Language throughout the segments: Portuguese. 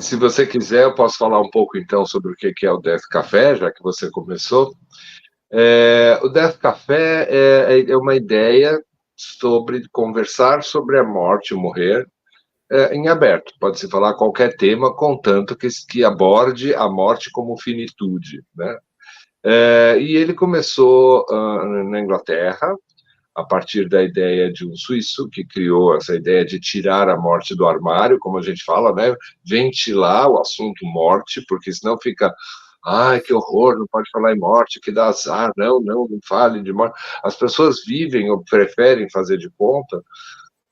Se você quiser, eu posso falar um pouco então sobre o que é o Death Café, já que você começou. O Death Café é uma ideia sobre conversar sobre a morte, o morrer, em aberto. Pode-se falar qualquer tema, contanto que aborde a morte como finitude, né? E ele começou na Inglaterra, a partir da ideia de um suíço que criou essa ideia de tirar a morte do armário, como a gente fala, né? Ventilar o assunto morte, porque senão fica, ai, que horror, não pode falar em morte, que dá azar, não fale de morte. As pessoas vivem ou preferem fazer de conta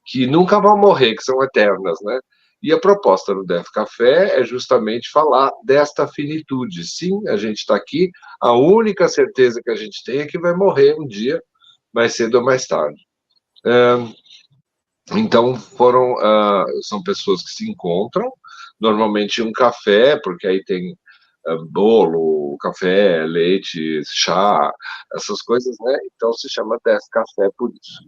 que nunca vão morrer, que são eternas, né? E a proposta do Death Café é justamente falar desta finitude. Sim, a gente está aqui, a única certeza que a gente tem é que vai morrer um dia, mais cedo ou mais tarde. Então, são pessoas que se encontram, normalmente um café, porque aí tem bolo, café, leite, chá, essas coisas, né? Então se chama Death Café por isso.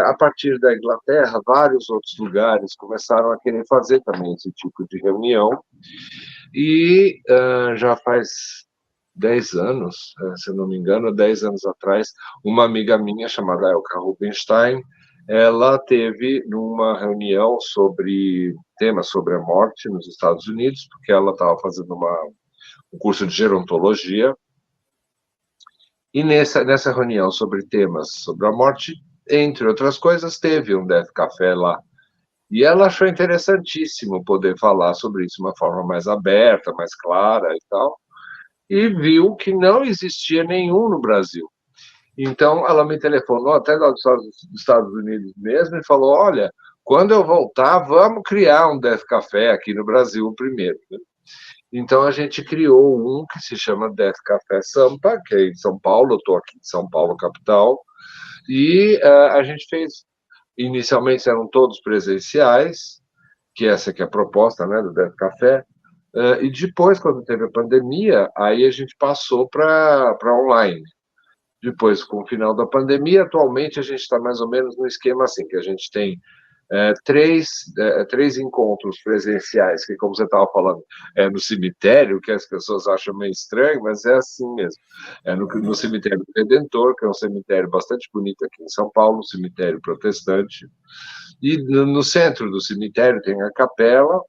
A partir da Inglaterra, vários outros lugares começaram a querer fazer também esse tipo de reunião, e já faz 10 anos, se eu não me engano, 10 anos atrás, uma amiga minha chamada Elka Rubinstein, ela teve numa reunião sobre temas sobre a morte nos Estados Unidos, porque ela estava fazendo um curso de gerontologia, e nessa reunião sobre temas sobre a morte, entre outras coisas, teve um Death Café lá. E ela achou interessantíssimo poder falar sobre isso de uma forma mais aberta, mais clara e tal, e viu que não existia nenhum no Brasil. Então, ela me telefonou até lá dos Estados Unidos mesmo e falou: Olha, quando eu voltar, vamos criar um Death Café aqui no Brasil primeiro. Então, a gente criou um que se chama Death Café Sampa, que é em São Paulo, eu estou aqui em São Paulo, capital, e a gente fez. Inicialmente eram todos presenciais, que essa que é a proposta, né, do Death Café. E depois, quando teve a pandemia, aí a gente passou para online. Depois, com o final da pandemia, atualmente a gente está mais ou menos no esquema assim, que a gente tem três encontros presenciais, que, como você estava falando, é no cemitério, que as pessoas acham meio estranho, mas é assim mesmo. É no cemitério do Redentor, que é um cemitério bastante bonito aqui em São Paulo, um cemitério protestante. E no centro do cemitério tem a capela,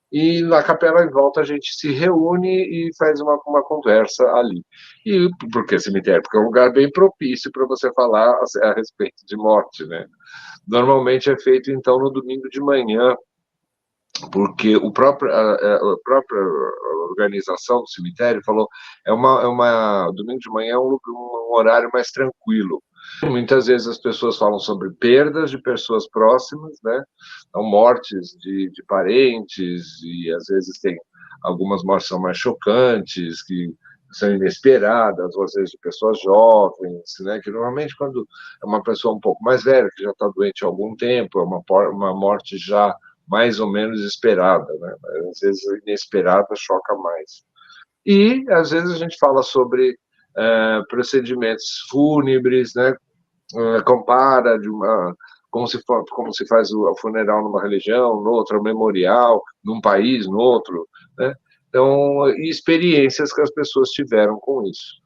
e na capela em volta a gente se reúne e faz uma conversa ali. E por que cemitério? Porque é um lugar bem propício para você falar a respeito de morte, né? Normalmente é feito, então, no domingo de manhã, porque a própria organização do cemitério falou domingo de manhã é um horário mais tranquilo. Muitas vezes as pessoas falam sobre perdas de pessoas próximas, né? Então, mortes de parentes, e às vezes tem algumas mortes são mais chocantes, que são inesperadas, ou às vezes de pessoas jovens, né? Que normalmente quando é uma pessoa um pouco mais velha, que já está doente há algum tempo, é uma morte já mais ou menos esperada, né? Mas, às vezes inesperada choca mais. E às vezes a gente fala sobre procedimentos fúnebres, né? Compara de uma como se faz o funeral numa religião, no outro, o memorial, num país, no outro, né? Então, e experiências que as pessoas tiveram com isso.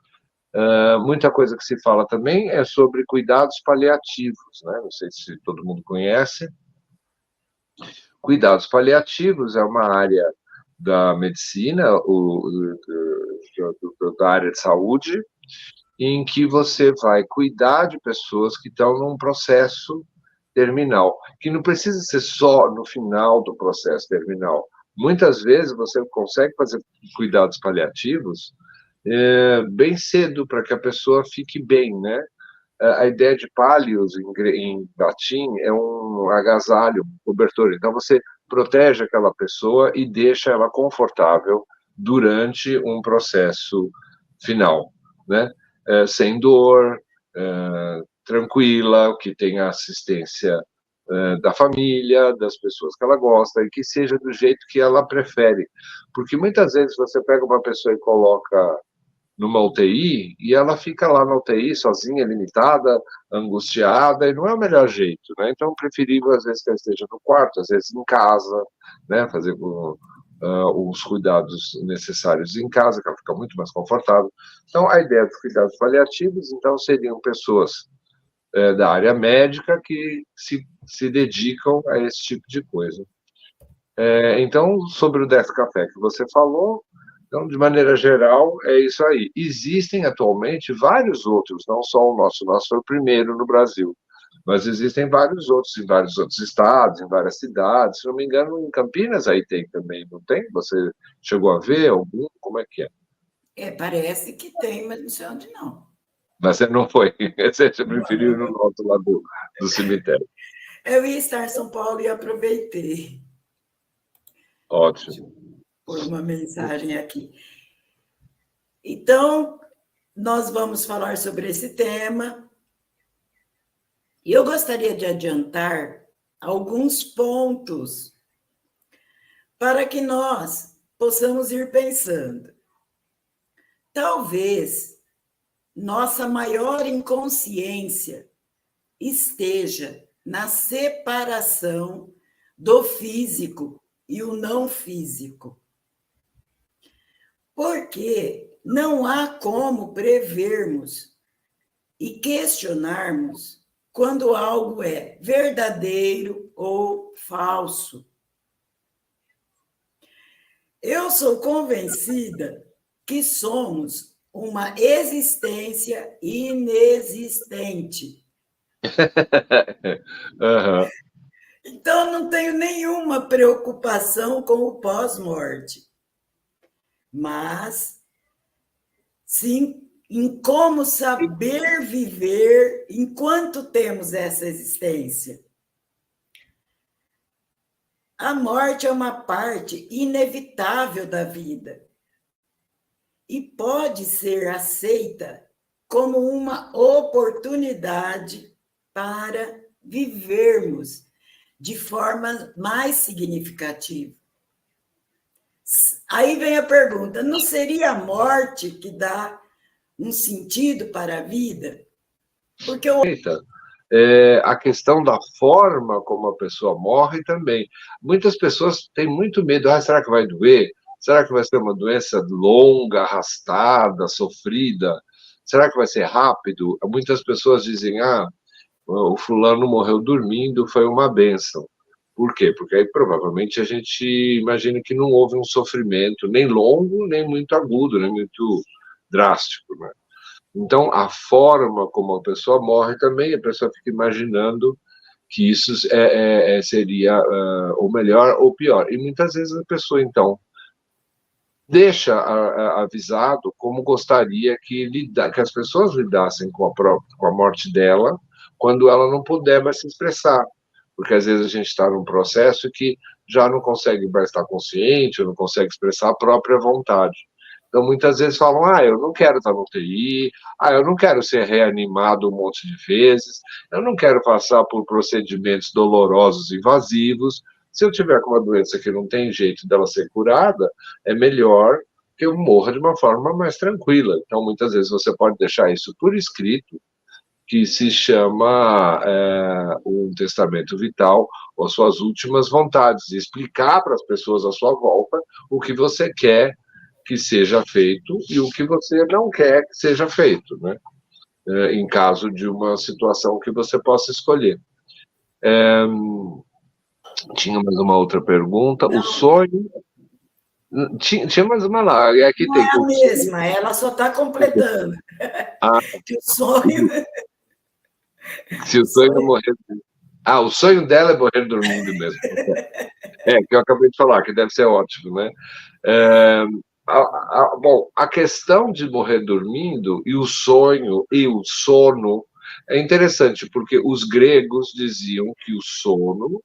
Muita coisa que se fala também é sobre cuidados paliativos, né? Não sei se todo mundo conhece. Cuidados paliativos é uma área da medicina, da área de saúde, em que você vai cuidar de pessoas que estão num processo terminal, que não precisa ser só no final do processo terminal. Muitas vezes você consegue fazer cuidados paliativos bem cedo para que a pessoa fique bem, né? A ideia de pallios em latim é um agasalho, um cobertor. Então você protege aquela pessoa e deixa ela confortável durante um processo final, né? Sem dor, tranquila, que tenha assistência da família, das pessoas que ela gosta, e que seja do jeito que ela prefere. Porque muitas vezes você pega uma pessoa e coloca numa UTI e ela fica lá na UTI sozinha, limitada, angustiada, e não é o melhor jeito, né? Então, preferível, às vezes, que ela esteja no quarto, às vezes em casa, né? Fazer os cuidados necessários em casa, que ela fica muito mais confortável. Então, a ideia dos cuidados paliativos, então, seriam pessoas da área médica que se dedicam a esse tipo de coisa. Então, sobre o Descafé que você falou, então, de maneira geral, é isso aí. Existem atualmente vários outros, não só o nosso foi o primeiro no Brasil, mas existem vários outros em vários outros estados, em várias cidades. Se não me engano, em Campinas aí tem também, não tem? Você chegou a ver algum? Como é que é? Parece que tem, mas não sei onde não. Mas você não foi, você preferiu ir no outro lado do cemitério. Eu ia estar em São Paulo e aproveitei. Ótimo. Por uma mensagem aqui. Então, nós vamos falar sobre esse tema. E eu gostaria de adiantar alguns pontos para que nós possamos ir pensando. Talvez nossa maior inconsciência esteja na separação do físico e o não físico. Porque não há como prevermos e questionarmos quando algo é verdadeiro ou falso. Eu sou convencida que somos uma existência inexistente. Uhum. Então, não tenho nenhuma preocupação com o pós-morte, mas sim em como saber viver enquanto temos essa existência. A morte é uma parte inevitável da vida e pode ser aceita como uma oportunidade para vivermos de forma mais significativa. Aí vem a pergunta: não seria a morte que dá um sentido para a vida? Porque a questão da forma como a pessoa morre também. Muitas pessoas têm muito medo. Será que vai doer? Será que vai ser uma doença longa, arrastada, sofrida? Será que vai ser rápido? Muitas pessoas dizem, o fulano morreu dormindo, foi uma bênção. Por quê? Porque aí provavelmente a gente imagina que não houve um sofrimento nem longo, nem muito agudo, nem muito drástico, né? Então, a forma como a pessoa morre também, a pessoa fica imaginando que isso seria ou melhor ou pior. E muitas vezes a pessoa, então, deixa avisado como gostaria que as pessoas lidassem com a morte dela quando ela não puder mais se expressar. Porque às vezes a gente está num processo que já não consegue mais estar consciente, ou não consegue expressar a própria vontade. Então, muitas vezes falam, eu não quero estar no TI, eu não quero ser reanimado um monte de vezes, eu não quero passar por procedimentos dolorosos e invasivos. Se eu tiver com uma doença que não tem jeito dela ser curada, é melhor que eu morra de uma forma mais tranquila. Então, muitas vezes você pode deixar isso por escrito, que se chama um testamento vital, ou suas últimas vontades, e explicar para as pessoas à sua volta o que você quer que seja feito e o que você não quer que seja feito, né? Em caso de uma situação que você possa escolher. Tinha mais uma outra pergunta. Não. O sonho. Tinha mais uma lá. Aqui não tem. É a mesma, ela só está completando. Que o sonho. Se o sonho é morrer. O sonho dela é morrer dormindo mesmo. Que eu acabei de falar, que deve ser ótimo, né? Bom, a questão de morrer dormindo e o sonho e o sono é interessante, porque os gregos diziam que o sono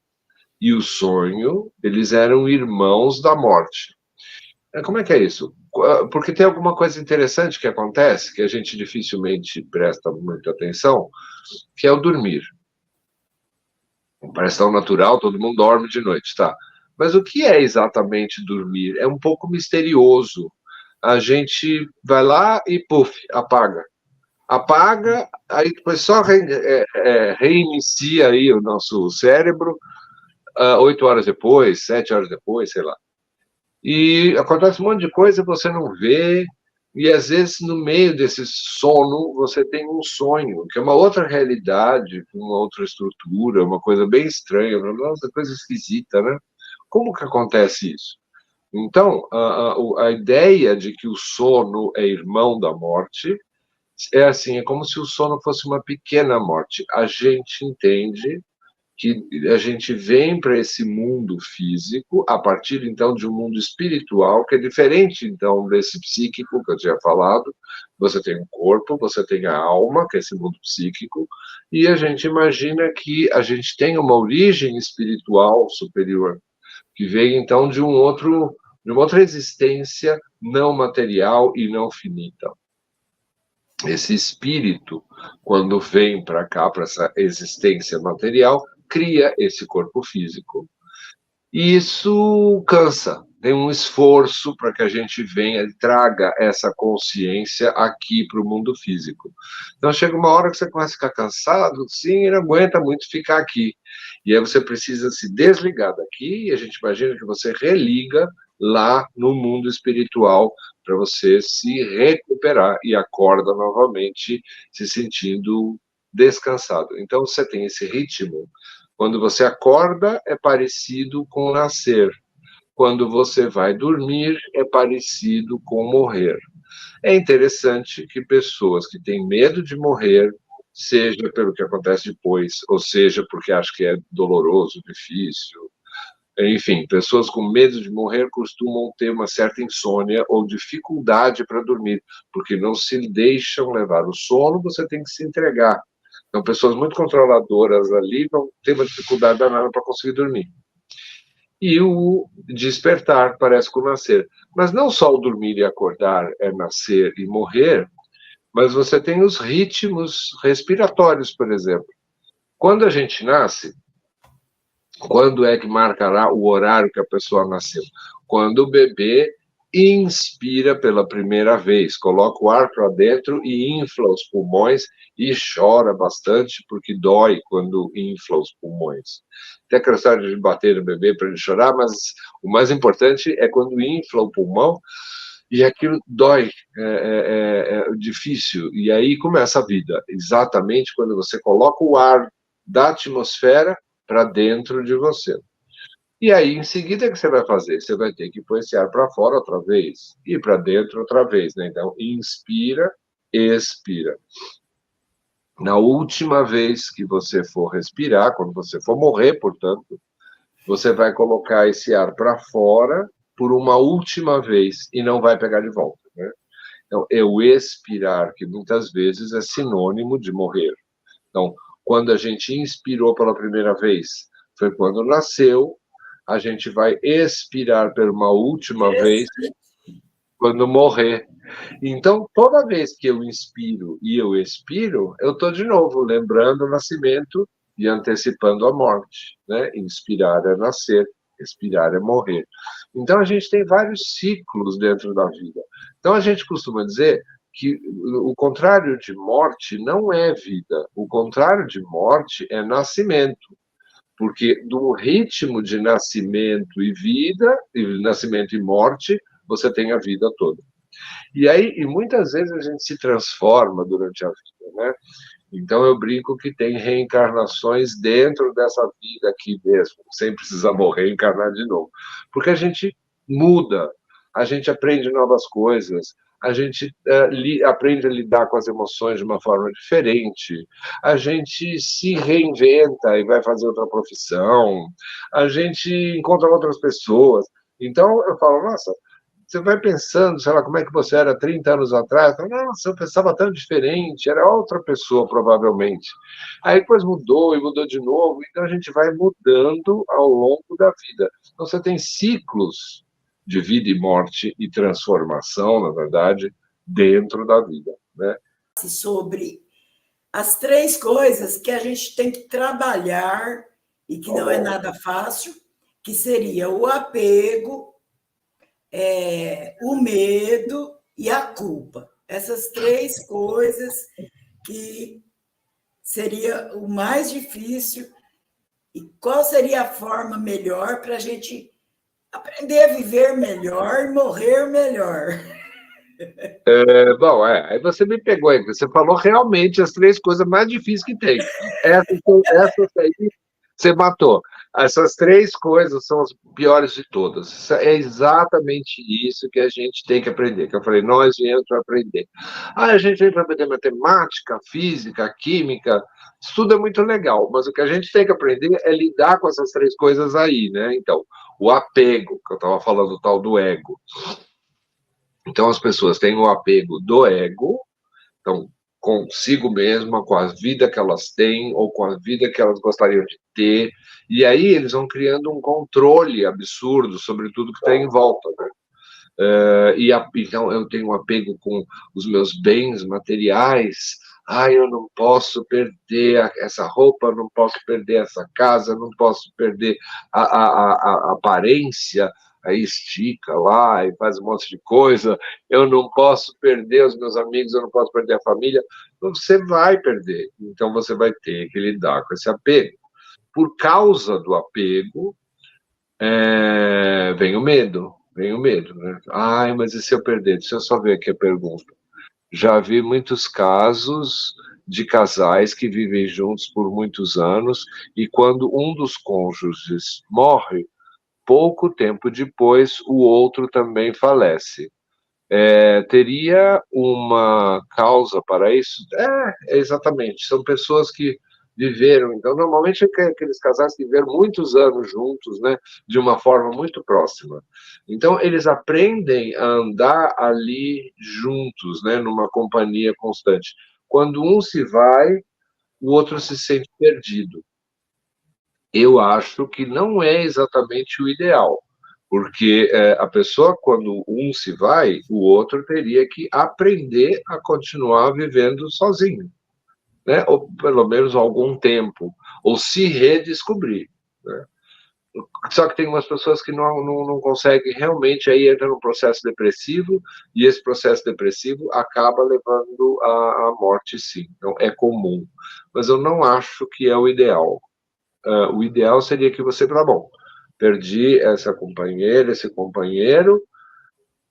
e o sonho, eles eram irmãos da morte. Como é que é isso? Porque tem alguma coisa interessante que acontece, que a gente dificilmente presta muita atenção, que é o dormir. Parece tão natural, todo mundo dorme de noite, tá? Mas o que é exatamente dormir? É um pouco misterioso. a gente vai lá e, puf, apaga. Apaga, aí depois só reinicia aí o nosso cérebro 8 horas depois, 7 horas depois, sei lá. E acontece um monte de coisa que você não vê, e às vezes no meio desse sono você tem um sonho, que é uma outra realidade, uma outra estrutura, uma coisa bem estranha, uma coisa esquisita, né? Como que acontece isso? Então, a ideia de que o sono é irmão da morte é assim, é como se o sono fosse uma pequena morte. A gente entende que a gente vem para esse mundo físico a partir então de um mundo espiritual que é diferente então desse psíquico que eu tinha falado. Você tem um corpo, você tem a alma, que é esse mundo psíquico, e a gente imagina que a gente tem uma origem espiritual superior que vem então de uma outra existência não material e não finita. Esse espírito, quando vem para cá, para essa existência material, cria esse corpo físico. E isso cansa, tem um esforço para que a gente venha e traga essa consciência aqui para o mundo físico. Então chega uma hora que você começa a ficar cansado, sim, e não aguenta muito ficar aqui. E aí você precisa se desligar daqui, e a gente imagina que você religa lá no mundo espiritual para você se recuperar e acorda novamente se sentindo descansado. Então você tem esse ritmo. Quando você acorda, é parecido com nascer. Quando você vai dormir, é parecido com morrer. É interessante que pessoas que têm medo de morrer, seja pelo que acontece depois, ou seja porque acham que é doloroso, difícil, enfim, pessoas com medo de morrer costumam ter uma certa insônia ou dificuldade para dormir, porque não se deixam levar. O sono você tem que se entregar. Então, pessoas muito controladoras ali vão ter uma dificuldade danada para conseguir dormir. E o despertar parece com o nascer. Mas não só o dormir e acordar é nascer e morrer, mas você tem os ritmos respiratórios, por exemplo. Quando a gente nasce, quando é que marcará o horário que a pessoa nasceu? Quando o bebê inspira pela primeira vez, coloca o ar para dentro e infla os pulmões e chora bastante porque dói quando infla os pulmões. Tem aquela história de bater no bebê para ele chorar, mas o mais importante é quando infla o pulmão e aquilo dói, é difícil. E aí começa a vida, exatamente quando você coloca o ar da atmosfera para dentro de você. E aí, em seguida, o que você vai fazer? Você vai ter que pôr esse ar para fora outra vez e para dentro outra vez, né? Então, inspira, expira. Na última vez que você for respirar, quando você for morrer, portanto, você vai colocar esse ar para fora por uma última vez e não vai pegar de volta, né? Então, é o expirar, que muitas vezes é sinônimo de morrer. Então, quando a gente inspirou pela primeira vez, foi quando nasceu, a gente vai expirar por uma última vez quando morrer. Então, toda vez que eu inspiro e eu expiro, eu estou de novo lembrando o nascimento e antecipando a morte, né? Inspirar é nascer, expirar é morrer. Então, a gente tem vários ciclos dentro da vida. Então, a gente costuma dizer que o contrário de morte não é vida, o contrário de morte é nascimento, porque do ritmo de nascimento e vida, e nascimento e morte, você tem a vida toda. E aí, e muitas vezes a gente se transforma durante a vida, né? Então eu brinco que tem reencarnações dentro dessa vida aqui mesmo, sem precisar morrer e encarnar de novo. Porque a gente muda, a gente aprende novas coisas, a gente aprende a lidar com as emoções de uma forma diferente, a gente se reinventa e vai fazer outra profissão, a gente encontra outras pessoas. Então eu falo, nossa, você vai pensando, sei lá, como é que você era 30 anos atrás, nossa, eu pensava tão diferente, era outra pessoa, provavelmente. Aí depois mudou e mudou de novo, então a gente vai mudando ao longo da vida. Então você tem ciclos de vida e morte e transformação, na verdade, dentro da vida, né? Sobre as 3 coisas que a gente tem que trabalhar e que não é nada fácil, que seria o apego, o medo e a culpa. Essas três coisas que seria o mais difícil. E qual seria a forma melhor para a gente aprender a viver melhor e morrer melhor? Bom, aí você me pegou aí, você falou realmente as três coisas mais difíceis que tem. Essas aí você matou. Essas três coisas são as piores de todas. É exatamente isso que a gente tem que aprender. Que eu falei, nós viemos para aprender. A gente vem para aprender matemática, física, química, isso tudo é muito legal, mas o que a gente tem que aprender é lidar com essas três coisas aí, né? Então, o apego, que eu estava falando, o tal do ego. Então, as pessoas têm o apego do ego, então, consigo mesma, com a vida que elas têm, ou com a vida que elas gostariam de ter, e aí eles vão criando um controle absurdo sobre tudo que está em volta, né? Então, eu tenho um apego com os meus bens materiais. Eu não posso perder essa roupa, não posso perder essa casa, não posso perder a aparência, aí estica lá e faz um monte de coisa. Eu não posso perder os meus amigos, eu não posso perder a família. Então, você vai perder. Então, você vai ter que lidar com esse apego. Por causa do apego, vem o medo. Vem o medo, né? Mas e se eu perder? Deixa eu só ver aqui a pergunta. Já vi muitos casos de casais que vivem juntos por muitos anos e quando um dos cônjuges morre, pouco tempo depois o outro também falece. Teria uma causa para isso? Exatamente. São pessoas que viveram, então, normalmente aqueles casais que viveram muitos anos juntos, né, de uma forma muito próxima. Então, eles aprendem a andar ali juntos, né, numa companhia constante. Quando um se vai, o outro se sente perdido. Eu acho que não é exatamente o ideal, porque a pessoa, quando um se vai, o outro teria que aprender a continuar vivendo sozinho, né? Ou pelo menos algum tempo, ou se redescobrir, né? Só que tem umas pessoas que não conseguem realmente, aí entra num processo depressivo, e esse processo depressivo acaba levando à morte, sim. Então, é comum. Mas eu não acho que é o ideal. O ideal seria que você, tá bom, perdi essa companheira, esse companheiro,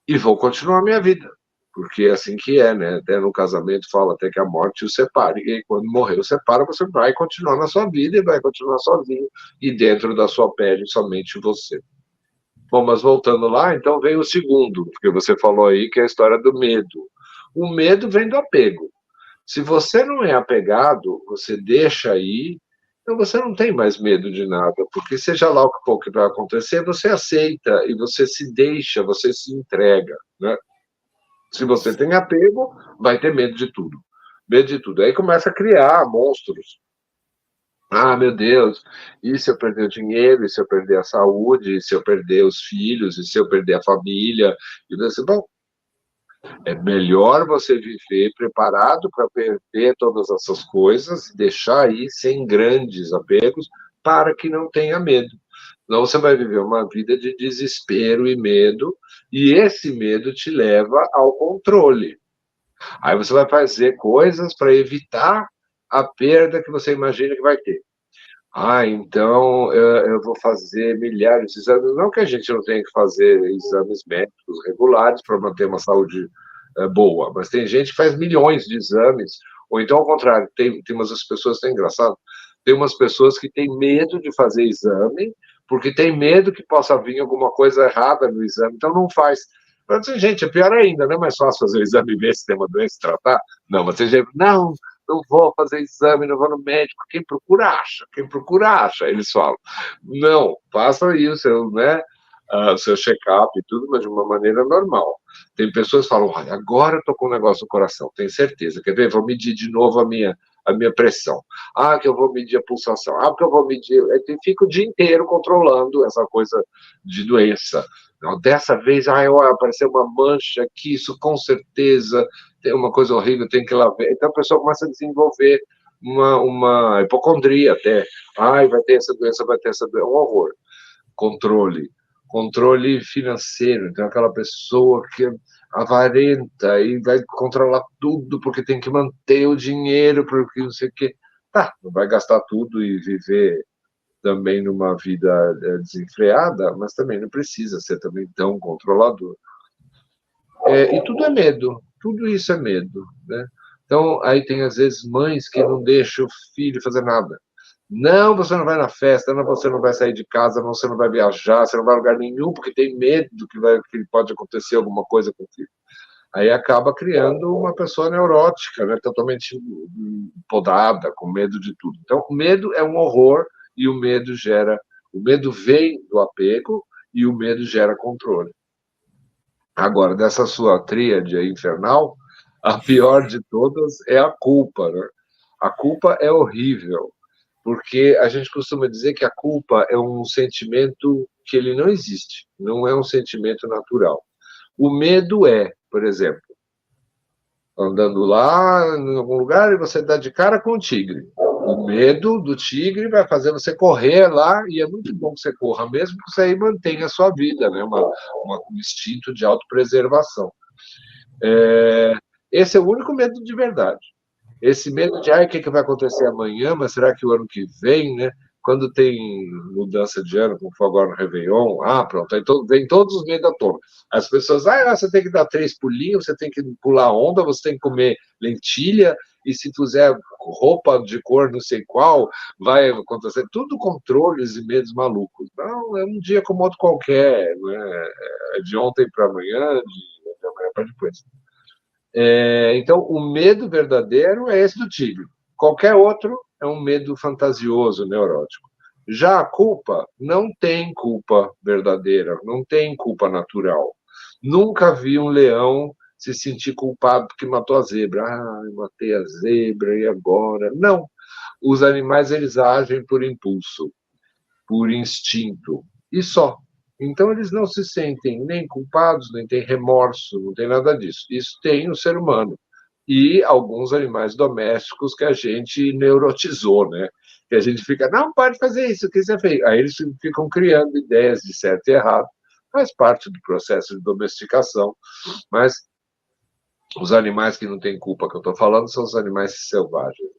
e vou continuar a minha vida. Porque é assim que é, né? Até no casamento fala até que a morte o separe. E aí, quando morrer o separa, você vai continuar na sua vida e vai continuar sozinho. E dentro da sua pele, somente você. Bom, mas voltando lá, então vem o segundo, porque você falou aí que é a história do medo. O medo vem do apego. Se você não é apegado, você deixa aí, então você não tem mais medo de nada, porque seja lá o que for que vai acontecer, você aceita e você se deixa, você se entrega, né? Se você tem apego, vai ter medo de tudo. Medo de tudo. Aí começa a criar monstros. Meu Deus, e se eu perder o dinheiro, e se eu perder a saúde, e se eu perder os filhos, e se eu perder a família? E você, bom, é melhor você viver preparado para perder todas essas coisas, deixar aí sem grandes apegos, para que não tenha medo. Senão você vai viver uma vida de desespero e medo, e esse medo te leva ao controle. Aí você vai fazer coisas para evitar a perda que você imagina que vai ter. Então eu vou fazer milhares de exames. Não que a gente não tenha que fazer exames médicos regulares para manter uma saúde boa, mas tem gente que faz milhões de exames, ou então ao contrário, tem umas pessoas, é engraçado, tem umas pessoas que têm medo de fazer exame, porque tem medo que possa vir alguma coisa errada no exame, então não faz. Mas, gente, é pior ainda, não é mais fácil fazer o exame e ver se tem uma doença e tratar? Não, mas tem gente, não vou fazer exame, não vou no médico, quem procura acha, eles falam. Não, faça aí o seu check-up e tudo, mas de uma maneira normal. Tem pessoas que falam, olha, agora eu estou com um negócio no coração, tenho certeza, quer ver? Vou medir de novo a minha pressão. Que eu vou medir a pulsação. Que eu vou medir... Fica o dia inteiro controlando essa coisa de doença. Não, dessa vez, olha, apareceu uma mancha aqui, isso com certeza tem uma coisa horrível, tem que ir lá ver. Então a pessoa começa a desenvolver uma hipocondria até. Vai ter essa doença, um horror. Controle. controle financeiro. Então, aquela pessoa que é avarenta e vai controlar tudo porque tem que manter o dinheiro, porque não sei o quê. Tá, não vai gastar tudo e viver também numa vida desenfreada, mas também não precisa ser também tão controlador. E tudo é medo, tudo isso é medo, né? Então, aí tem às vezes mães que não deixam o filho fazer nada. Não, você não vai na festa, não, você não vai sair de casa, não, você não vai viajar, você não vai a lugar nenhum, porque tem medo que pode acontecer alguma coisa com o filho. Aí acaba criando uma pessoa neurótica, né, totalmente podada, com medo de tudo. Então, o medo é um horror e o medo vem do apego e o medo gera controle. Agora, dessa sua tríade infernal, a pior de todas é a culpa, né? A culpa é horrível, porque a gente costuma dizer que a culpa é um sentimento que ele não existe, não é um sentimento natural. O medo é, por exemplo, andando lá em algum lugar e você dá de cara com o tigre. O medo do tigre vai fazer você correr lá, e é muito bom que você corra, mesmo que você aí mantenha a sua vida, né? Um instinto de autopreservação. Esse é o único medo de verdade. Esse medo de, o que vai acontecer amanhã, mas será que o ano que vem, né? Quando tem mudança de ano, como foi agora no Réveillon, pronto, aí vem todos os medos à tona. As pessoas, você tem que dar 3 pulinhos, você tem que pular onda, você tem que comer lentilha, e se fizer roupa de cor não sei qual, vai acontecer. Tudo controles e medos malucos. Não, é um dia como outro qualquer, né? É de ontem para amanhã, de amanhã para depois. Então, o medo verdadeiro é esse do tigre. Qualquer outro é um medo fantasioso, neurótico. Já a culpa, não tem culpa verdadeira, não tem culpa natural. Nunca vi um leão se sentir culpado porque matou a zebra. Eu matei a zebra, e agora? Não. Os animais, eles agem por impulso, por instinto, e só. Então, eles não se sentem nem culpados, nem têm remorso, não tem nada disso. Isso tem o ser humano. E alguns animais domésticos que a gente neurotizou, né? Que a gente fica, não, pode fazer isso, que isso é feio. Aí eles ficam criando ideias de certo e errado. Faz parte do processo de domesticação. Mas os animais que não têm culpa que eu estou falando são os animais selvagens.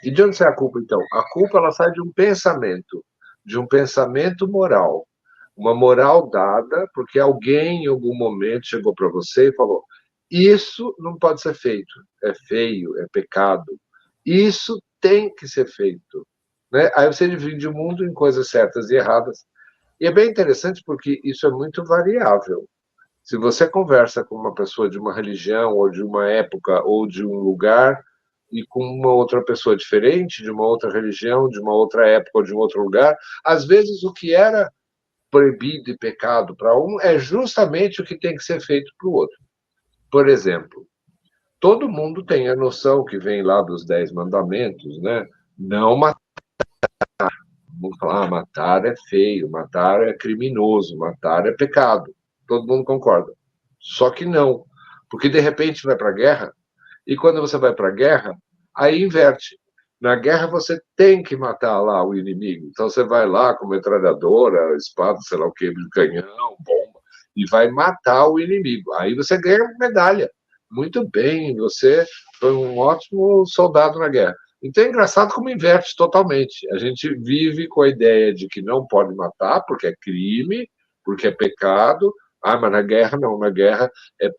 E de onde sai a culpa, então? A culpa, ela sai de um pensamento moral. Uma moral dada, porque alguém em algum momento chegou para você e falou: isso não pode ser feito, é feio, é pecado, isso tem que ser feito. Né? Aí você divide o mundo em coisas certas e erradas. E é bem interessante porque isso é muito variável. Se você conversa com uma pessoa de uma religião, ou de uma época, ou de um lugar, e com uma outra pessoa diferente, de uma outra religião, de uma outra época, ou de um outro lugar, às vezes o que era proibido e pecado para um é justamente o que tem que ser feito para o outro. Por exemplo, todo mundo tem a noção que vem lá dos 10 mandamentos, né? Não matar. Vamos falar, matar é feio, matar é criminoso, matar é pecado. Todo mundo concorda. Só que não, porque de repente vai para a guerra, e quando você vai para a guerra, aí inverte. Na guerra você tem que matar lá o inimigo. Então você vai lá com metralhadora, espada, sei lá o que, canhão, bomba, e vai matar o inimigo. Aí você ganha medalha. Muito bem, você foi um ótimo soldado na guerra. Então é engraçado como inverte totalmente. A gente vive com a ideia de que não pode matar, porque é crime, porque é pecado. Mas na guerra não, na guerra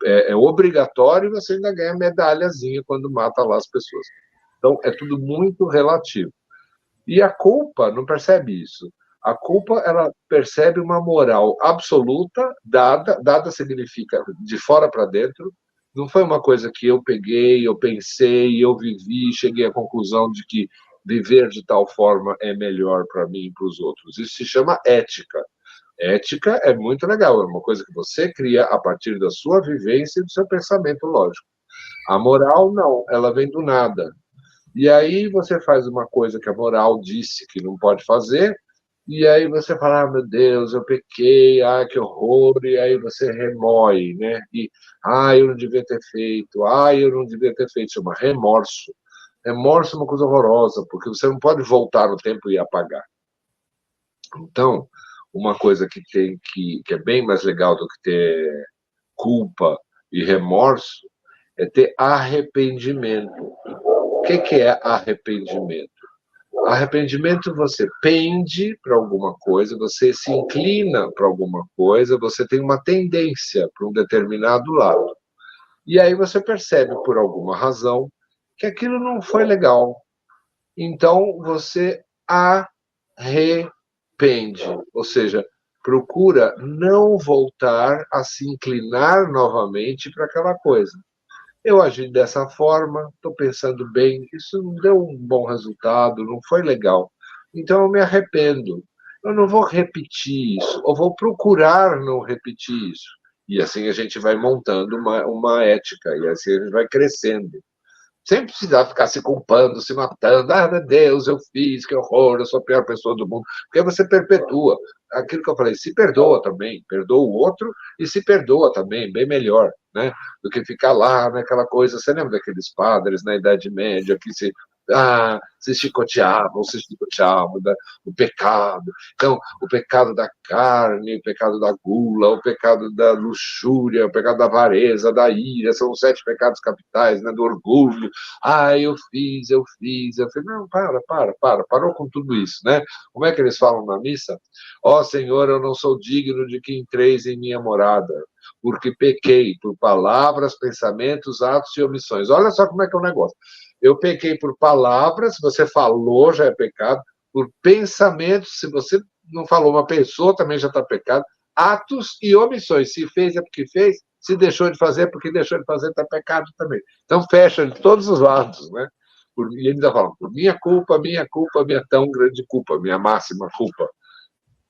é obrigatório, você ainda ganha medalhazinha quando mata lá as pessoas. Então é tudo muito relativo. E a culpa não percebe isso. A culpa, ela percebe uma moral absoluta, dada significa de fora para dentro. Não foi uma coisa que eu peguei, eu pensei, eu vivi, cheguei à conclusão de que viver de tal forma é melhor para mim e para os outros. Isso se chama ética. Ética é muito legal, é uma coisa que você cria a partir da sua vivência e do seu pensamento lógico. A moral, não, ela vem do nada. E aí você faz uma coisa que a moral disse que não pode fazer, e aí você fala, meu Deus, eu pequei, que horror, e aí você remói, né? E, eu não devia ter feito, eu não devia ter feito, chama remorso. Remorso é uma coisa horrorosa, porque você não pode voltar no tempo e apagar. Então, uma coisa que é bem mais legal do que ter culpa e remorso é ter arrependimento. O que é arrependimento? Arrependimento, você pende para alguma coisa, você se inclina para alguma coisa, você tem uma tendência para um determinado lado. E aí você percebe, por alguma razão, que aquilo não foi legal. Então você arrepende, ou seja, procura não voltar a se inclinar novamente para aquela coisa. Eu agi dessa forma, estou pensando bem, isso não deu um bom resultado, não foi legal. Então eu me arrependo. Eu não vou repetir isso, ou vou procurar não repetir isso. E assim a gente vai montando uma ética, e assim a gente vai crescendo. Sem precisar ficar se culpando, se matando. Ah, meu Deus, eu fiz, que horror, eu sou a pior pessoa do mundo. Porque você perpetua. Aquilo que eu falei, se perdoa também, perdoa o outro e se perdoa também, bem melhor, né? Do que ficar lá naquela coisa. Você lembra daqueles padres na Idade Média que se chicoteavam, o pecado. Então, o pecado da carne, o pecado da gula, o pecado da luxúria, o pecado da avareza, da ira, são os 7 pecados capitais, né, do orgulho. Ah, eu fiz. Não, parou com tudo isso, né? Como é que eles falam na missa? Ó Senhor, eu não sou digno de que entreis em minha morada, porque pequei por palavras, pensamentos, atos e omissões. Olha só como é que é o negócio. Eu pequei por palavras, se você falou, já é pecado. Por pensamentos, se você não falou uma pessoa, também já está pecado. Atos e omissões. Se fez é porque fez, se deixou de fazer é porque deixou de fazer, está pecado também. Então, fecha de todos os lados, né? E ele ainda fala, por minha culpa, minha tão grande culpa, minha máxima culpa.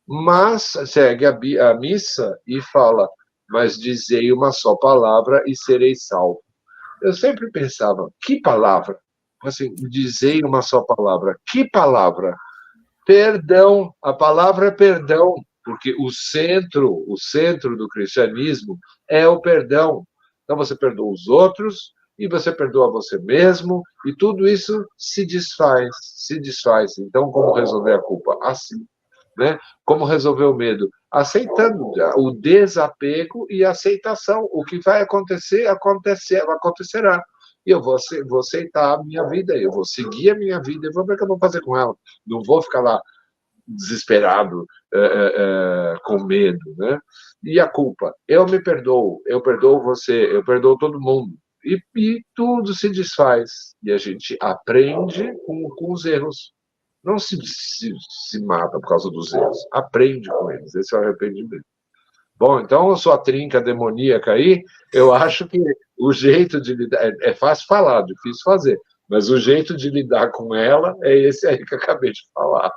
Mas segue a missa e fala, mas dizei uma só palavra e serei salvo. Eu sempre pensava, que palavra? Assim, dizei uma só palavra. Que palavra? Perdão. A palavra é perdão, porque o centro do cristianismo é o perdão. Então você perdoa os outros e você perdoa você mesmo e tudo isso se desfaz, se desfaz. Então como resolver a culpa? Assim, né? Como resolver o medo? Aceitando o desapego e a aceitação. O que vai acontecer, acontecerá. E eu vou aceitar a minha vida, eu vou seguir a minha vida, e vou ver o que eu vou fazer com ela. Não vou ficar lá desesperado, com medo, né? E a culpa? Eu me perdoo, eu perdoo você, eu perdoo todo mundo. E tudo se desfaz. E a gente aprende com os erros. Não se mata por causa dos erros, aprende com eles. Esse é o arrependimento. Bom, então a sua trinca demoníaca aí, eu acho que o jeito de lidar. É fácil falar, difícil fazer. Mas o jeito de lidar com ela é esse aí que eu acabei de falar.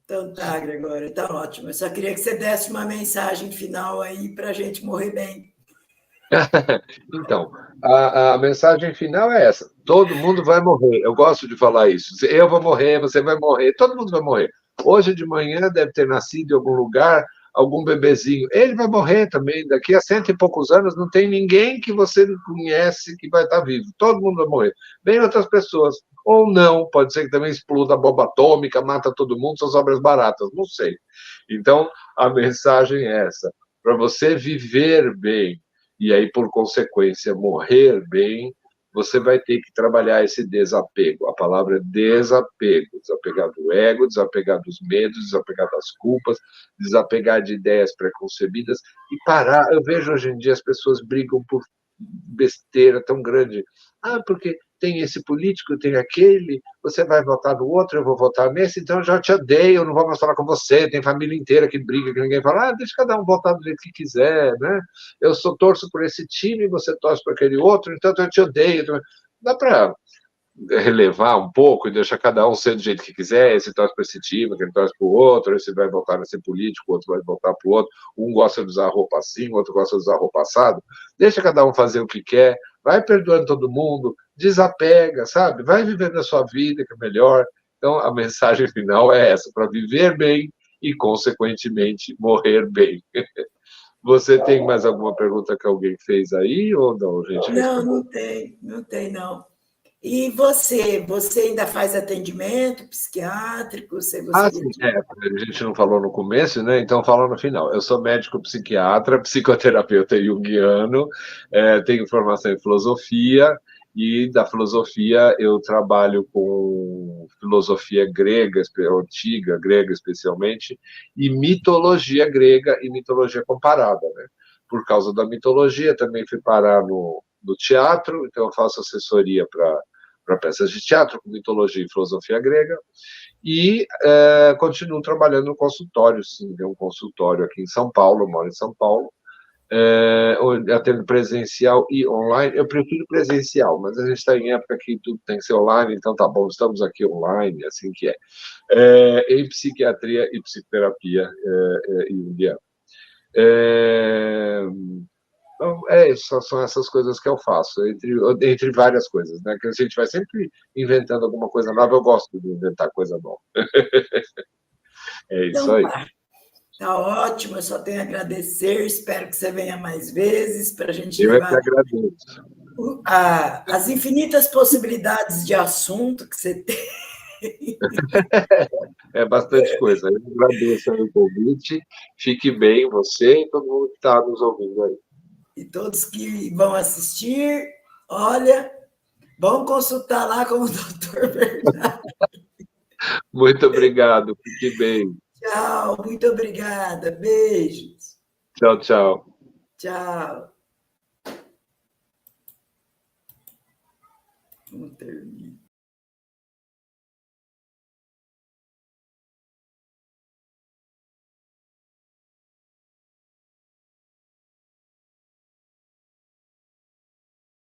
Então tá, Gregório, tá ótimo. Eu só queria que você desse uma mensagem final aí para a gente morrer bem. Então, a mensagem final é essa: todo mundo vai morrer. Eu gosto de falar isso. Eu vou morrer, você vai morrer, todo mundo vai morrer. Hoje de manhã deve ter nascido em algum lugar algum bebezinho. Ele vai morrer também. Daqui a 100 e poucos anos não tem ninguém que você conhece que vai estar vivo. Todo mundo vai morrer. Bem outras pessoas. Ou não, pode ser que também exploda a bomba atômica, mata todo mundo, são obras baratas, não sei. Então, a mensagem é essa: para você viver bem, e aí, por consequência, morrer bem, você vai ter que trabalhar esse desapego. A palavra é desapego. Desapegar do ego, desapegar dos medos, desapegar das culpas, desapegar de ideias preconcebidas e parar. Eu vejo hoje em dia as pessoas brigam por besteira tão grande. Ah, porque tem esse político, tem aquele, você vai votar no outro, eu vou votar nesse, então eu já te odeio, eu não vou mais falar com você, tem família inteira que briga, que ninguém fala, deixa cada um votar do jeito que quiser, né? Eu torço por esse time, você torce por aquele outro, então eu te odeio. Dá para relevar um pouco e deixar cada um ser do jeito que quiser, esse torce para esse time, aquele torce para o outro, esse vai votar nesse político, o outro vai votar para o outro, um gosta de usar roupa assim, o outro gosta de usar roupa assado, deixa cada um fazer o que quer, vai perdoando todo mundo, desapega, sabe? Vai vivendo a sua vida, que é melhor. Então, a mensagem final é essa, para viver bem e, consequentemente, morrer bem. Você tem mais alguma pergunta que alguém fez aí ou não, gente? Não, não tem, não tem, não. E você ainda faz atendimento psiquiátrico? Você gostaria Sim, de... a gente não falou no começo, né? Então fala no final. Eu sou médico psiquiatra, psicoterapeuta junguiano, tenho formação em filosofia, e da filosofia eu trabalho com filosofia grega, antiga, grega especialmente, e mitologia grega e mitologia comparada, né? Por causa da mitologia, também fui parar no teatro, então eu faço assessoria para peças de teatro com mitologia e filosofia grega, e continuo trabalhando no consultório, sim, tem um consultório aqui em São Paulo, eu moro em São Paulo, atendo presencial e online. Eu prefiro presencial, mas a gente está em época que tudo tem que ser online, então tá bom, estamos aqui online, assim que em psiquiatria e psicoterapia junguiana. É, então, são essas coisas que eu faço, entre várias coisas, né? Que a gente vai sempre inventando alguma coisa nova, eu gosto de inventar coisa nova. É isso Então, aí. tá. Tá ótimo, eu só tenho a agradecer. Espero que você venha mais vezes para a gente Eu é que levar agradeço. as infinitas possibilidades de assunto que você tem. É bastante coisa. Eu agradeço aí o convite. Fique bem, você e todo mundo que está nos ouvindo aí. E todos que vão assistir, olha, vão consultar lá com o doutor Bernardo. Muito obrigado. Fique bem. Tchau, muito obrigada. Beijos. Tchau, tchau. Tchau. Vamos terminar.